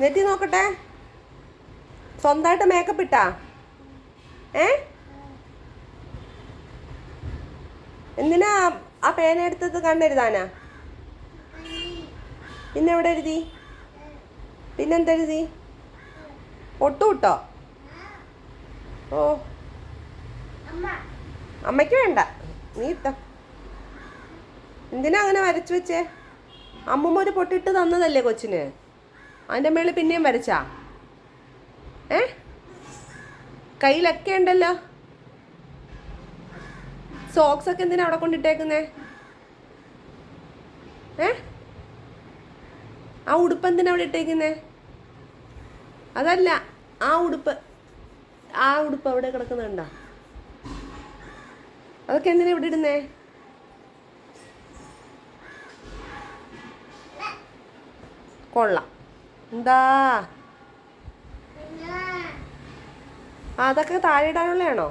നെറ്റി നോക്കട്ടെ. സ്വന്തമായിട്ട് മേക്കപ്പ് ഇട്ടാ? എന്തിനാ ആ പേന എടുത്തത് കണ്ണെഴുതാനാ? പിന്നെ എവിടെ എഴുതി? പിന്നെന്തെഴുതി? ഒട്ടു ഇട്ടോ? ഓ, അമ്മയ്ക്ക് വേണ്ട, നീ ഇട്ടോ. എന്തിനാ അങ്ങനെ വരച്ചു വെച്ചേ? അമ്മൂമ്മ ഒരു പൊട്ടിട്ട് തന്നതല്ലേ കൊച്ചിന്, അതിൻ്റെ മേളിൽ പിന്നെയും വരച്ചാ? കയ്യിലൊക്കെ ഉണ്ടല്ലോ. സോക്സ് ഒക്കെ എന്തിനാ അവിടെ കൊണ്ടിട്ടേക്കുന്നേ? ആ ഉടുപ്പ് എന്തിനാ അവിടെ ഇട്ടേക്കുന്നേ? അതല്ല, ആ ഉടുപ്പ് അവിടെ കിടക്കുന്നുണ്ടോ? അതൊക്കെ എന്തിനാ ഇവിടെ ഇടുന്നേ? കൊള്ളാം. എന്താ അതൊക്കെ താഴെ ഇടാനുള്ളതാണോ?